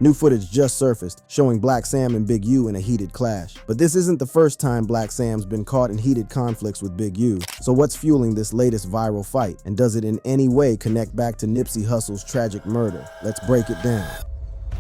New footage just surfaced, showing Blacc Sam and Big U in a heated clash. But this isn't the first time Blacc Sam's been caught in heated conflicts with Big U. So what's fueling this latest viral fight? And does it in any way connect back to Nipsey Hussle's tragic murder? Let's break it down.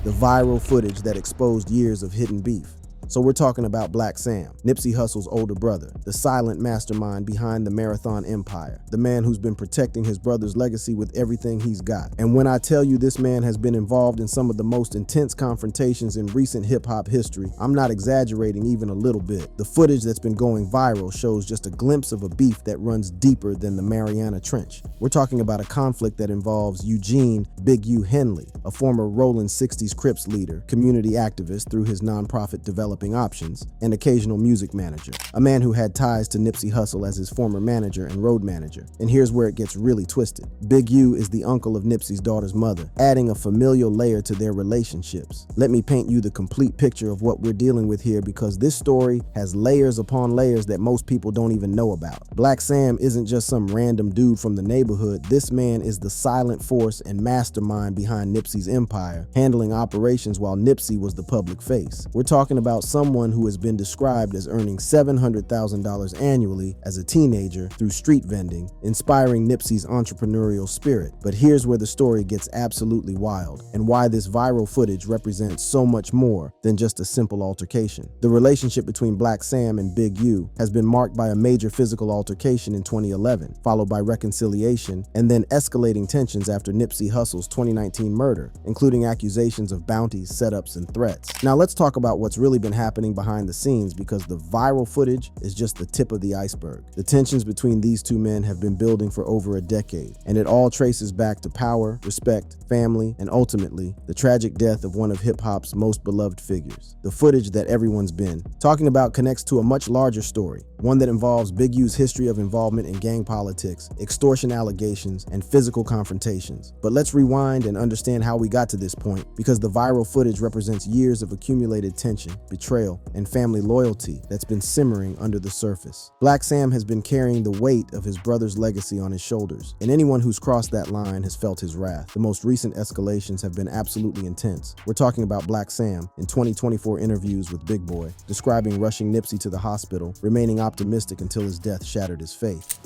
The viral footage that exposed years of hidden beef. So we're talking about Blacc Sam, Nipsey Hussle's older brother, the silent mastermind behind the Marathon Empire, the man who's been protecting his brother's legacy with everything he's got. And when I tell you this man has been involved in some of the most intense confrontations in recent hip-hop history, I'm not exaggerating even a little bit. The footage that's been going viral shows just a glimpse of a beef that runs deeper than the Mariana Trench. We're talking about a conflict that involves Eugene "Big U" Henley, a former Rolling 60s Crips leader, community activist through his nonprofit Developing Options, and occasional music manager, a man who had ties to Nipsey Hussle as his former manager and road manager. And here's where it gets really twisted. Big U is the uncle of Nipsey's daughter's mother, adding a familial layer to their relationships. Let me paint you the complete picture of what we're dealing with here, because this story has layers upon layers that most people don't even know about. Blacc Sam isn't just some random dude from the neighborhood. This man is the silent force and mastermind behind Nipsey's empire, handling operations while Nipsey was the public face. We're talking about someone who has been described as earning $700,000 annually as a teenager through street vending, inspiring Nipsey's entrepreneurial spirit. But here's where the story gets absolutely wild, and why this viral footage represents so much more than just a simple altercation. The relationship between Blacc Sam and Big U has been marked by a major physical altercation in 2011, followed by reconciliation, and then escalating tensions after Nipsey Hussle's 2019 murder, including accusations of bounties, setups, and threats. Now let's talk about what's really been happening behind the scenes, because the viral footage is just the tip of the iceberg. The tensions between these two men have been building for over a decade, and it all traces back to power, respect, family, and ultimately, the tragic death of one of hip-hop's most beloved figures. The footage that everyone's been talking about connects to a much larger story, one that involves Big U's history of involvement in gang politics, extortion allegations, and physical confrontations. But let's rewind and understand how we got to this point, because the viral footage represents years of accumulated tension, betrayal, and family loyalty that's been simmering under the surface. Blacc Sam has been carrying the weight of his brother's legacy on his shoulders, and anyone who's crossed that line has felt his wrath. The most recent escalations have been absolutely intense. We're talking about Blacc Sam in 2024 interviews with Big Boy, describing rushing Nipsey to the hospital, remaining optimistic until his death shattered his faith.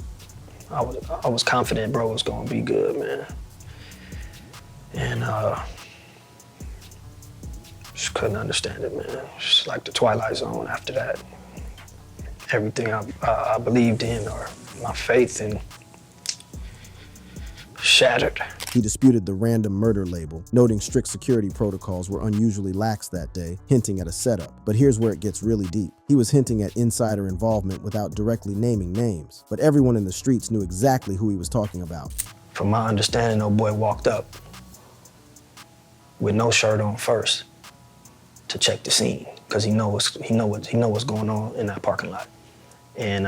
I was confident bro was gonna be good, man. And just couldn't understand it, man. Just like the Twilight Zone after that. Everything I believed in, or my faith in, shattered. He disputed the random murder label, noting strict security protocols were unusually lax that day, hinting at a setup. But here's where it gets really deep. He was hinting at insider involvement without directly naming names, but everyone in the streets knew exactly who he was talking about. From my understanding, old boy walked up with no shirt on first to check the scene, because he know what's going on in that parking lot, and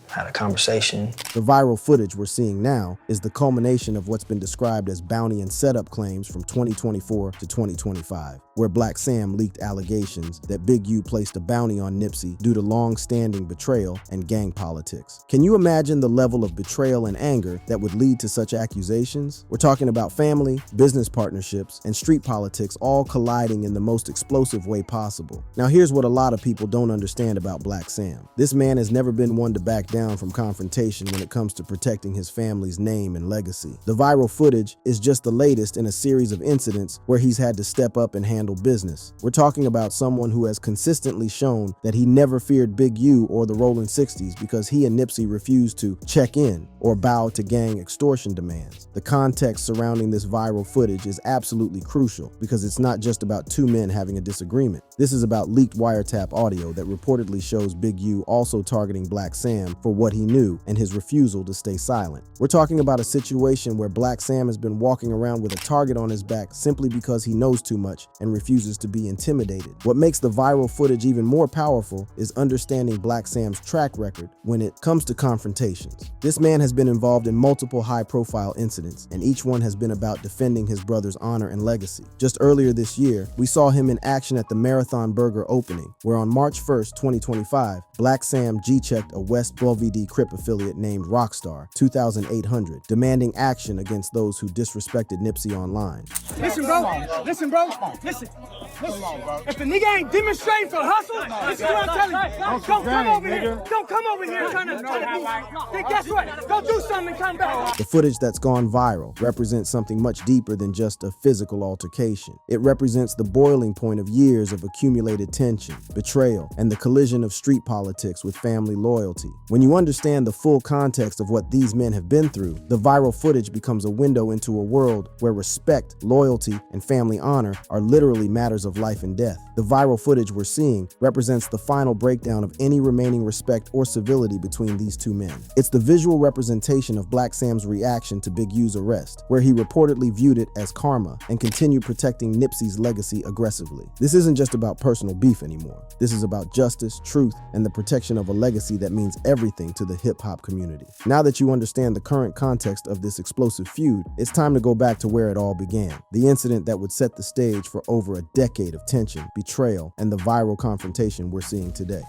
had a conversation. The viral footage we're seeing now is the culmination of what's been described as bounty and setup claims from 2024 to 2025, where Blacc Sam leaked allegations that Big U placed a bounty on Nipsey due to long-standing betrayal and gang politics. Can you imagine the level of betrayal and anger that would lead to such accusations? We're talking about family, business partnerships, and street politics all colliding in the most explosive way possible. Now here's what a lot of people don't understand about Blacc Sam. This man has never been one to back down from confrontation when it comes to protecting his family's name and legacy. The viral footage is just the latest in a series of incidents where he's had to step up and handle business. We're talking about someone who has consistently shown that he never feared Big U or the Rolling 60s, because he and Nipsey refused to check in or bow to gang extortion demands. The context surrounding this viral footage is absolutely crucial, because it's not just about two men having a disagreement. This is about leaked wiretap audio that reportedly shows Big U also targeting Blacc Sam for what he knew and his refusal to stay silent. We're talking about a situation where Blacc Sam has been walking around with a target on his back simply because he knows too much and and refuses to be intimidated. What makes the viral footage even more powerful is understanding Blacc Sam's track record when it comes to confrontations. This man has been involved in multiple high-profile incidents, and each one has been about defending his brother's honor and legacy. Just earlier this year, we saw him in action at the Marathon Burger opening, where on March 1st, 2025, Blacc Sam G-checked a West Belvidere Crip affiliate named Rockstar 2800, demanding action against those who disrespected Nipsey online. Listen, bro. Listen, bro. Listen. If the nigga ain't demonstrating for hustle, this is what I'm telling you. Don't come over here. Don't come over here trying to be. Then guess what? Go do something and come back. The footage that's gone viral represents something much deeper than just a physical altercation. It represents the boiling point of years of accumulated tension, betrayal, and the collision of street politics with family loyalty. When you understand the full context of what these men have been through, the viral footage becomes a window into a world where respect, loyalty, and family honor are literally matters of life and death. The viral footage we're seeing represents the final breakdown of any remaining respect or civility between these two men. It's the visual representation of Blacc Sam's reaction to Big U's arrest, where he reportedly viewed it as karma and continued protecting Nipsey's legacy aggressively. This isn't just about personal beef anymore. This is about justice, truth, and the protection of a legacy that means everything to the hip-hop community. Now that you understand the current context of this explosive feud, it's time to go back to where it all began. The incident that would set the stage for over a decade of tension, betrayal, and the viral confrontation we're seeing today.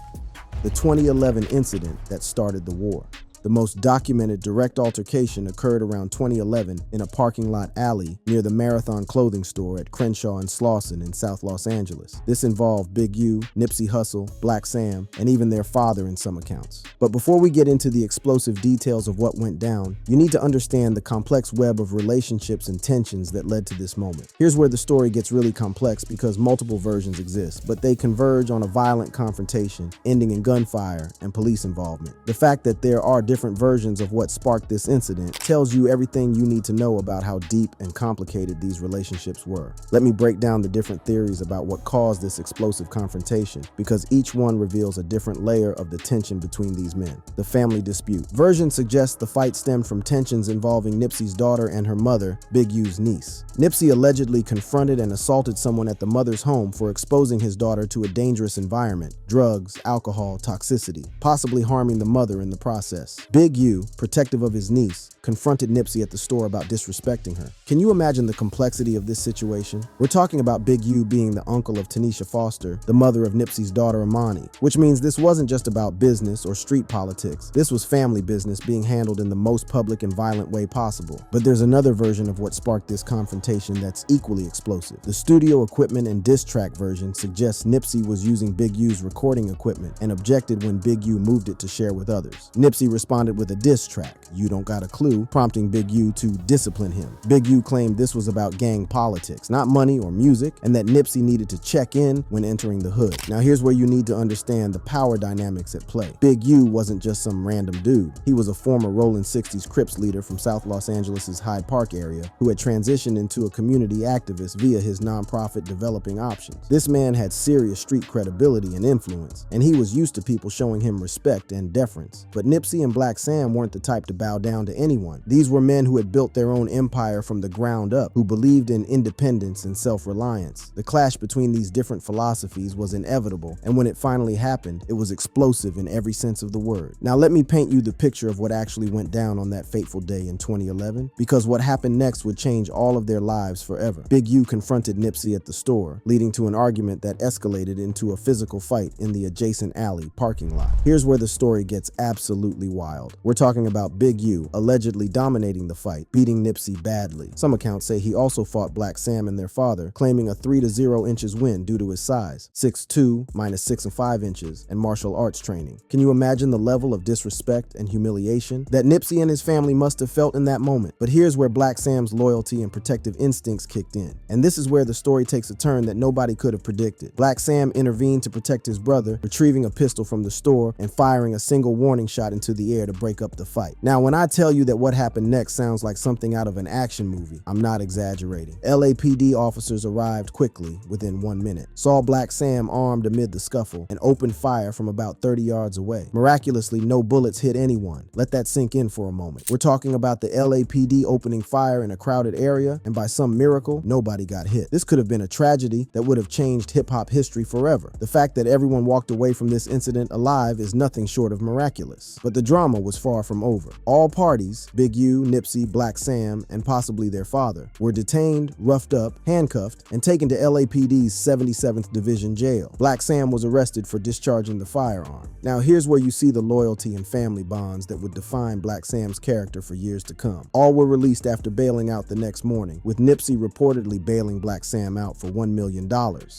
The 2011 incident that started the war. The most documented direct altercation occurred around 2011 in a parking lot alley near the Marathon clothing store at Crenshaw and Slauson in South Los Angeles. This involved Big U, Nipsey Hussle, Blacc Sam, and even their father in some accounts. But before we get into the explosive details of what went down, you need to understand the complex web of relationships and tensions that led to this moment. Here's where the story gets really complex because multiple versions exist, but they converge on a violent confrontation, ending in gunfire and police involvement. The fact that there are different versions of what sparked this incident tells you everything you need to know about how deep and complicated these relationships were. Let me break down the different theories about what caused this explosive confrontation, because each one reveals a different layer of the tension between these men. The family dispute. Version suggests the fight stemmed from tensions involving Nipsey's daughter and her mother, Big U's niece. Nipsey allegedly confronted and assaulted someone at the mother's home for exposing his daughter to a dangerous environment, drugs, alcohol, toxicity, possibly harming the mother in the process. Big U, protective of his niece, confronted Nipsey at the store about disrespecting her. Can you imagine the complexity of this situation? We're talking about Big U being the uncle of Tanisha Foster, the mother of Nipsey's daughter Imani, which means this wasn't just about business or street politics. This was family business being handled in the most public and violent way possible. But there's another version of what sparked this confrontation that's equally explosive. The studio equipment and diss track version suggests Nipsey was using Big U's recording equipment and objected when Big U moved it to share with others. Nipsey responded with a diss track, "You Don't Got a Clue," prompting Big U to discipline him. Big U claimed this was about gang politics, not money or music, and that Nipsey needed to check in when entering the hood. Now here's where you need to understand the power dynamics at play. Big U wasn't just some random dude. He was a former Rolling 60s Crips leader from South Los Angeles' Hyde Park area who had transitioned into a community activist via his nonprofit Developing Options. This man had serious street credibility and influence, and he was used to people showing him respect and deference. But Nipsey and Blacc Sam weren't the type to bow down to anyone. These were men who had built their own empire from the ground up, who believed in independence and self-reliance. The clash between these different philosophies was inevitable, and when it finally happened, it was explosive in every sense of the word. Now let me paint you the picture of what actually went down on that fateful day in 2011, because what happened next would change all of their lives forever. Big U confronted Nipsey at the store, leading to an argument that escalated into a physical fight in the adjacent alley parking lot. Here's where the story gets absolutely wild. We're talking about Big U allegedly dominating the fight, beating Nipsey badly. Some accounts say he also fought Blacc Sam and their father, claiming a 3-0 inches win due to his size, 6'2", minus 6 5 inches, and martial arts training. Can you imagine the level of disrespect and humiliation that Nipsey and his family must have felt in that moment? But here's where Blacc Sam's loyalty and protective instincts kicked in. And this is where the story takes a turn that nobody could have predicted. Blacc Sam intervened to protect his brother, retrieving a pistol from the store and firing a single warning shot into the air to break up the fight. Now, when I tell you that what happened next sounds like something out of an action movie, I'm not exaggerating. LAPD officers arrived quickly, within 1 minute, saw Blacc Sam armed amid the scuffle, and opened fire from about 30 yards away. Miraculously, no bullets hit anyone. Let that sink in for a moment. We're talking about the LAPD opening fire in a crowded area, and by some miracle, nobody got hit. This could have been a tragedy that would have changed hip-hop history forever. The fact that everyone walked away from this incident alive is nothing short of miraculous. But the drama was far from over. All parties, Big U, Nipsey, Blacc Sam, and possibly their father, were detained, roughed up, handcuffed, and taken to LAPD's 77th Division Jail. Blacc Sam was arrested for discharging the firearm. Now here's where you see the loyalty and family bonds that would define Blacc Sam's character for years to come. All were released after bailing out the next morning, with Nipsey reportedly bailing Blacc Sam out for $1 million,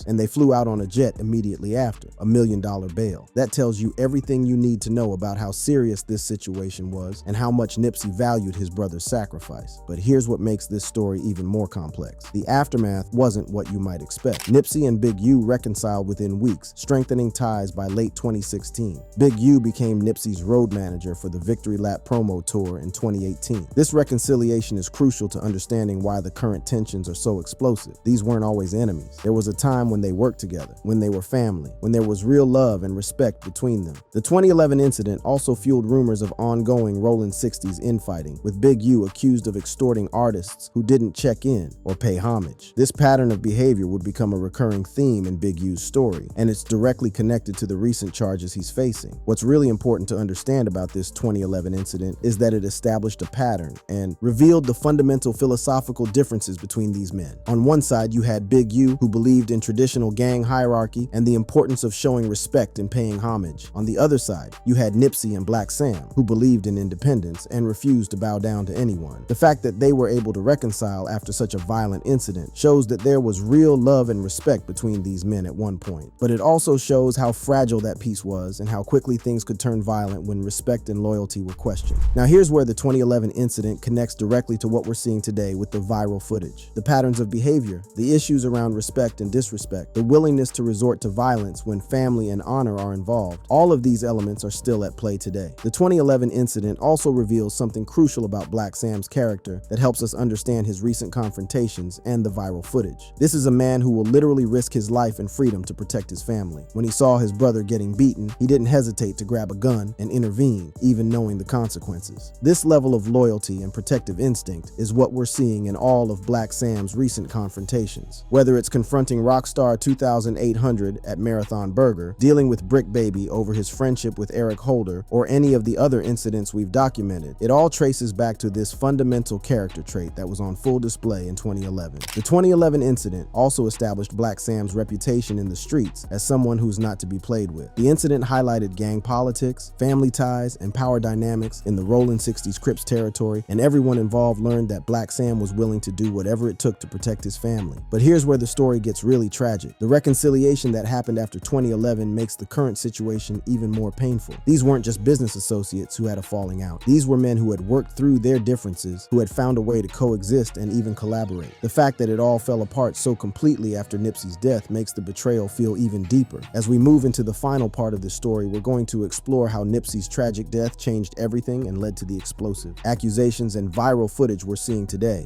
and they flew out on a jet immediately after, $1 million bail. That tells you everything you need to know about how serious this situation was and how much Nipsey valued his brother's sacrifice. But here's what makes this story even more complex. The aftermath wasn't what you might expect. Nipsey and Big U reconciled within weeks, strengthening ties by late 2016. Big U became Nipsey's road manager for the Victory Lap promo tour in 2018. This reconciliation is crucial to understanding why the current tensions are so explosive. These weren't always enemies. There was a time when they worked together, when they were family, when there was real love and respect between them. The 2011 incident also fueled rumors of ongoing Rollin' 60s infighting, with Big U accused of extorting artists who didn't check in or pay homage. This pattern of behavior would become a recurring theme in Big U's story, and it's directly connected to the recent charges he's facing. What's really important to understand about this 2011 incident is that it established a pattern and revealed the fundamental philosophical differences between these men. On one side, you had Big U, who believed in traditional gang hierarchy and the importance of showing respect and paying homage. On the other side, you had Nipsey and Blacc Sam, who believed in independence and refused to bow down to anyone. The fact that they were able to reconcile after such a violent incident shows that there was real love and respect between these men at one point. But it also shows how fragile that peace was and how quickly things could turn violent when respect and loyalty were questioned. Now here's where the 2011 incident connects directly to what we're seeing today with the viral footage. The patterns of behavior, the issues around respect and disrespect, the willingness to resort to violence when family and honor are involved, all of these elements are still at play today. The 2011 incident also reveals something crucial about Blacc Sam's character that helps us understand his recent confrontations and the viral footage. This is a man who will literally risk his life and freedom to protect his family. When he saw his brother getting beaten, he didn't hesitate to grab a gun and intervene, even knowing the consequences. This level of loyalty and protective instinct is what we're seeing in all of Blacc Sam's recent confrontations. Whether it's confronting Rockstar 2800 at Marathon Burger, dealing with Brick Baby over his friendship with Eric Holder, or any of the other incidents we've documented, it all traces back to this fundamental character trait that was on full display in 2011. The 2011 incident also established Blacc Sam's reputation in the streets as someone who's not to be played with. The incident highlighted gang politics, family ties, and power dynamics in the Rollin' 60s Crips territory, and everyone involved learned that Blacc Sam was willing to do whatever it took to protect his family. But here's where the story gets really tragic. The reconciliation that happened after 2011 makes the current situation even more painful. These weren't just business associates who had a falling out. These were men who had worked through their differences, who had found a way to coexist and even collaborate. The fact that it all fell apart so completely after Nipsey's death makes the betrayal feel even deeper. As we move into the final part of this story, we're going to explore how Nipsey's tragic death changed everything and led to the explosive accusations and viral footage we're seeing today.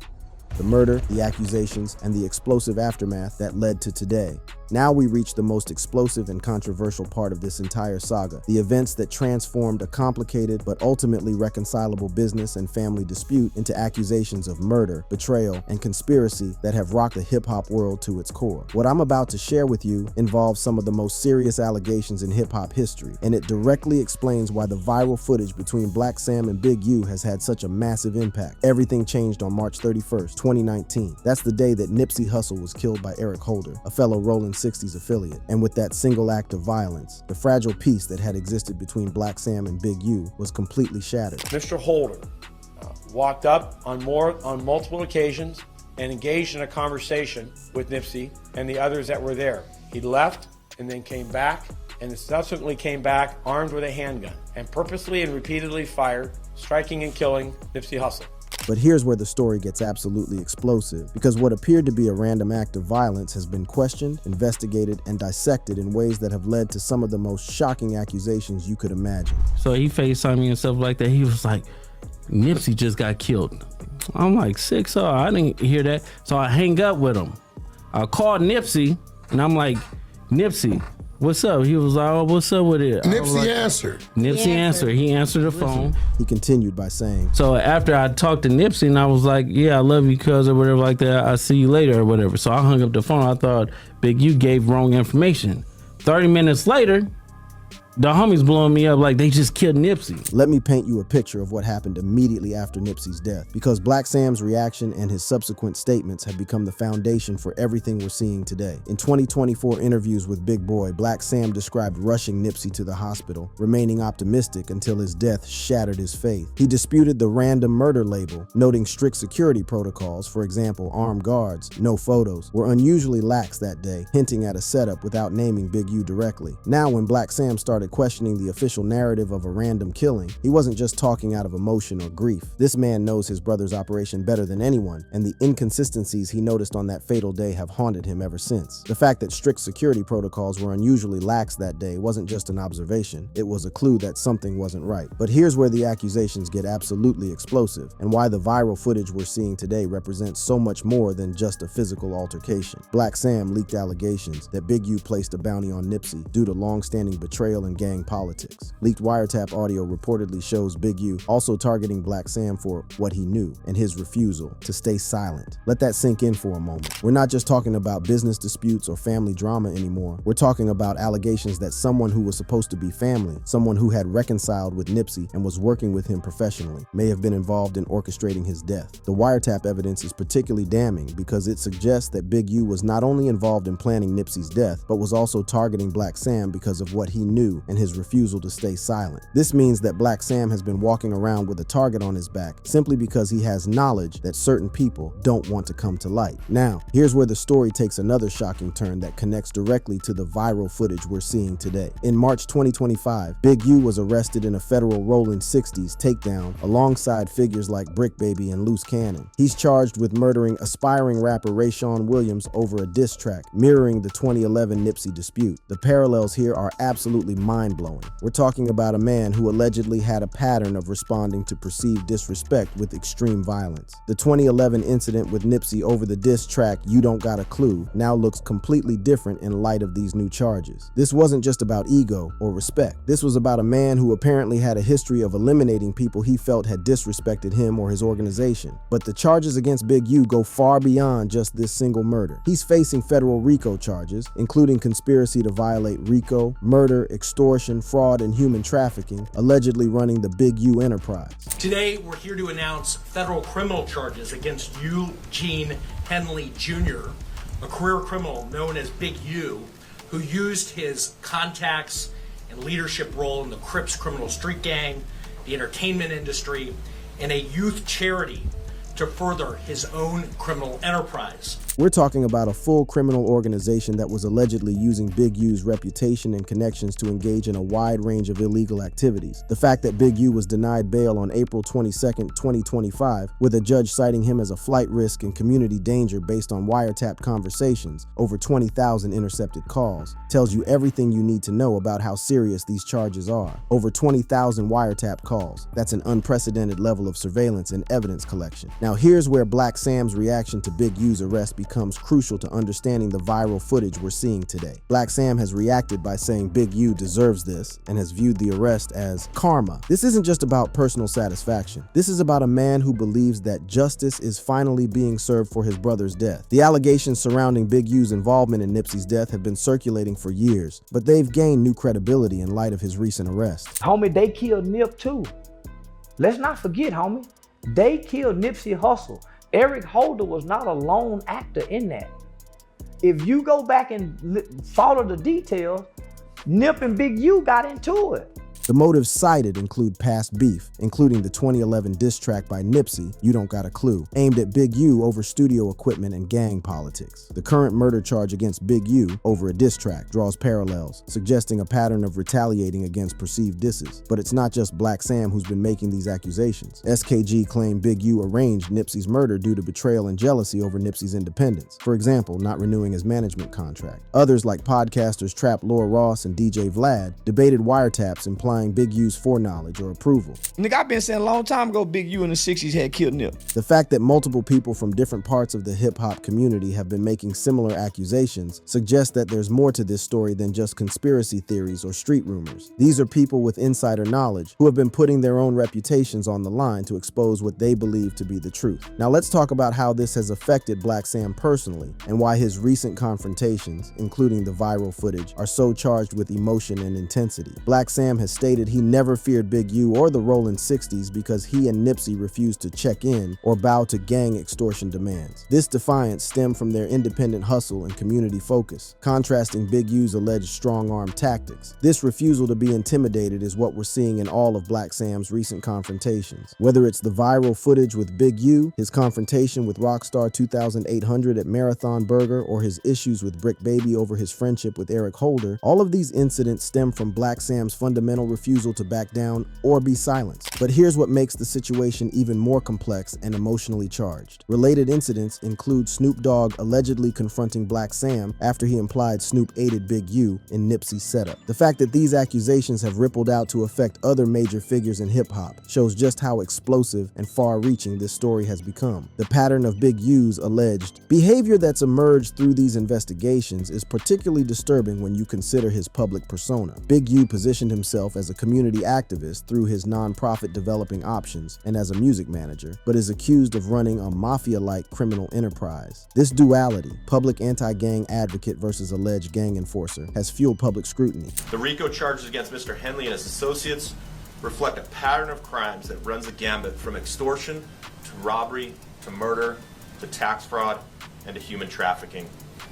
The murder, the accusations, and the explosive aftermath that led to today. Now we reach the most explosive and controversial part of this entire saga, the events that transformed a complicated but ultimately reconcilable business and family dispute into accusations of murder, betrayal, and conspiracy that have rocked the hip-hop world to its core. What I'm about to share with you involves some of the most serious allegations in hip-hop history, and it directly explains why the viral footage between Blacc Sam and Big U has had such a massive impact. Everything changed on March 31st, 2019. That's the day that Nipsey Hussle was killed by Eric Holder, a fellow Rollin' 60s affiliate. And with that single act of violence, the fragile peace that had existed between Blacc Sam and Big U was completely shattered. Mr. Holder walked up on multiple occasions and engaged in a conversation with Nipsey and the others that were there. He left and then came back, and subsequently came back armed with a handgun and purposely and repeatedly fired, striking and killing Nipsey Hussle. But here's where the story gets absolutely explosive, because what appeared to be a random act of violence has been questioned, investigated, and dissected in ways that have led to some of the most shocking accusations you could imagine. So he FaceTimed me and stuff like that. He was like, Nipsey just got killed. I'm like, sick, so I didn't hear that. So I hang up with him. I called Nipsey and I'm like, Nipsey, what's up? He was like, oh, what's up with it? Nipsey answered. Nipsey answered. He answered the phone. He continued by saying, So after I talked to Nipsey and I was like, yeah, I love you, cuz, or whatever like that. I'll see you later or whatever. So I hung up the phone. I thought Big U gave wrong information. 30 minutes later, the homies blowing me up like they just killed Nipsey. let me paint you a picture of what happened immediately after Nipsey's death, because Blacc Sam's reaction and his subsequent statements have become the foundation for everything we're seeing today. In 2024 interviews with Big Boy, Blacc Sam described rushing Nipsey to the hospital, remaining optimistic until his death shattered his faith. He disputed the random murder label, noting strict security protocols, for example, armed guards, no photos, were unusually lax that day, hinting at a setup without naming Big U directly. Now, when Blacc Sam started questioning the official narrative of a random killing, he wasn't just talking out of emotion or grief. This man knows his brother's operation better than anyone, and the inconsistencies he noticed on that fatal day have haunted him ever since. The fact that strict security protocols were unusually lax that day wasn't just an observation, it was a clue that something wasn't right. But here's where the accusations get absolutely explosive, and why the viral footage we're seeing today represents so much more than just a physical altercation. Blacc Sam leaked allegations that Big U placed a bounty on Nipsey due to long-standing betrayal and gang politics. Leaked wiretap audio reportedly shows Big U also targeting Blacc Sam for what he knew and his refusal to stay silent. Let that sink in for a moment. We're not just talking about business disputes or family drama anymore. We're talking about allegations that someone who was supposed to be family, someone who had reconciled with Nipsey and was working with him professionally, may have been involved in orchestrating his death. The wiretap evidence is particularly damning because it suggests that Big U was not only involved in planning Nipsey's death, but was also targeting Blacc Sam because of what he knew and his refusal to stay silent. This means that Blacc Sam has been walking around with a target on his back simply because he has knowledge that certain people don't want to come to light. Now, here's where the story takes another shocking turn that connects directly to the viral footage we're seeing today. In March 2025, Big U was arrested in a federal Rolling 60s takedown alongside figures like Brick Baby and Loose Cannon. He's charged with murdering aspiring rapper Rayshawn Williams over a diss track, mirroring the 2011 Nipsey dispute. The parallels here are absolutely mind-blowing. We're talking about a man who allegedly had a pattern of responding to perceived disrespect with extreme violence. The 2011 incident with Nipsey over the diss track You Don't Got a Clue now looks completely different in light of these new charges. This wasn't just about ego or respect. This was about a man who apparently had a history of eliminating people he felt had disrespected him or his organization. But the charges against Big U go far beyond just this single murder. He's facing federal RICO charges, including conspiracy to violate RICO, murder, extortion, fraud, and human trafficking, allegedly running the Big U enterprise. Today, we're here to announce federal criminal charges against Eugene Henley Jr., a career criminal known as Big U, who used his contacts and leadership role in the Crips criminal street gang, the entertainment industry, and a youth charity to further his own criminal enterprise. We're talking about a full criminal organization that was allegedly using Big U's reputation and connections to engage in a wide range of illegal activities. The fact that Big U was denied bail on April 22, 2025, with a judge citing him as a flight risk and community danger based on wiretap conversations, over 20,000 intercepted calls, tells you everything you need to know about how serious these charges are. Over 20,000 wiretap calls. That's an unprecedented level of surveillance and evidence collection. Now here's where Blacc Sam's reaction to Big U's arrest becomes crucial to understanding the viral footage we're seeing today. Blacc Sam has reacted by saying Big U deserves this and has viewed the arrest as karma. This isn't just about personal satisfaction. This is about a man who believes that justice is finally being served for his brother's death. The allegations surrounding Big U's involvement in Nipsey's death have been circulating for years, but they've gained new credibility in light of his recent arrest. Homie, they killed Nip too. Let's not forget, homie, they killed Nipsey Hussle. Eric Holder was not a lone actor in that. If you go back and follow the details, Nip and Big U got into it. The motives cited include past beef, including the 2011 diss track by Nipsey, You Don't Got a Clue, aimed at Big U over studio equipment and gang politics. The current murder charge against Big U over a diss track draws parallels, suggesting a pattern of retaliating against perceived disses. But it's not just Blacc Sam who's been making these accusations. SKG claimed Big U arranged Nipsey's murder due to betrayal and jealousy over Nipsey's independence. For example, not renewing his management contract. Others, like podcasters Trap Laura Ross and DJ Vlad, debated wiretaps implying Big U's foreknowledge or approval. Nigga, I've been saying a long time ago Big U in the 60s had killed Nip. The fact that multiple people from different parts of the hip-hop community have been making similar accusations suggests that there's more to this story than just conspiracy theories or street rumors. These are people with insider knowledge who have been putting their own reputations on the line to expose what they believe to be the truth. Now let's talk about how this has affected Blacc Sam personally and why his recent confrontations, including the viral footage, are so charged with emotion and intensity. Blacc Sam has stated he never feared Big U or the Rollin' 60s because he and Nipsey refused to check in or bow to gang extortion demands. This defiance stemmed from their independent hustle and community focus, contrasting Big U's alleged strong-arm tactics. This refusal to be intimidated is what we're seeing in all of Blacc Sam's recent confrontations. Whether it's the viral footage with Big U, his confrontation with Rockstar 2800 at Marathon Burger, or his issues with Brick Baby over his friendship with Eric Holder, all of these incidents stem from Blacc Sam's fundamental refusal to back down or be silenced. But here's what makes the situation even more complex and emotionally charged. Related incidents include Snoop Dogg allegedly confronting Blacc Sam after he implied Snoop aided Big U in Nipsey's setup. The fact that these accusations have rippled out to affect other major figures in hip-hop shows just how explosive and far-reaching this story has become. The pattern of Big U's alleged behavior that's emerged through these investigations is particularly disturbing when you consider his public persona. Big U positioned himself as a community activist through his nonprofit Developing Options and as a music manager, but is accused of running a mafia-like criminal enterprise. This duality, public anti-gang advocate versus alleged gang enforcer, has fueled public scrutiny. The RICO charges against Mr. Henley and his associates reflect a pattern of crimes that runs a gambit from extortion to robbery to murder to tax fraud and to human trafficking,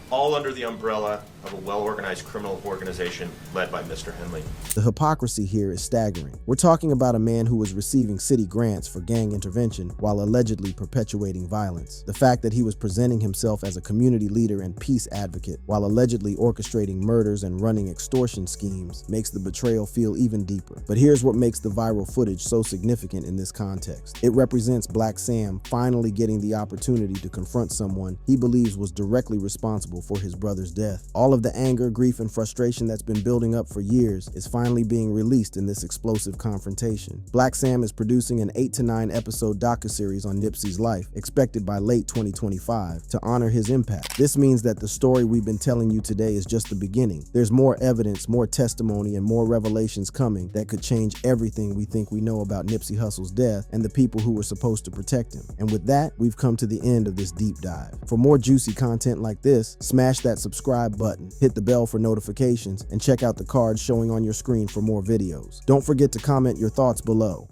all under the umbrella of a well-organized criminal organization led by Mr. Henley. The hypocrisy here is staggering. We're talking about a man who was receiving city grants for gang intervention while allegedly perpetuating violence. The fact that he was presenting himself as a community leader and peace advocate while allegedly orchestrating murders and running extortion schemes makes the betrayal feel even deeper. But here's what makes the viral footage so significant in this context. It represents Blacc Sam finally getting the opportunity to confront someone he believes was directly responsible for his brother's death. All of the anger, grief, and frustration that's been building up for years is finally being released in this explosive confrontation. Blacc Sam is producing an 8 to 9 episode docuseries on Nipsey's life, expected by late 2025, to honor his impact. This means that the story we've been telling you today is just the beginning. There's more evidence, more testimony, and more revelations coming that could change everything we think we know about Nipsey Hussle's death and the people who were supposed to protect him. And with that, we've come to the end of this deep dive. For more juicy content like this, smash that subscribe button, hit the bell for notifications, and check out the cards showing on your screen for more videos. Don't forget to comment your thoughts below.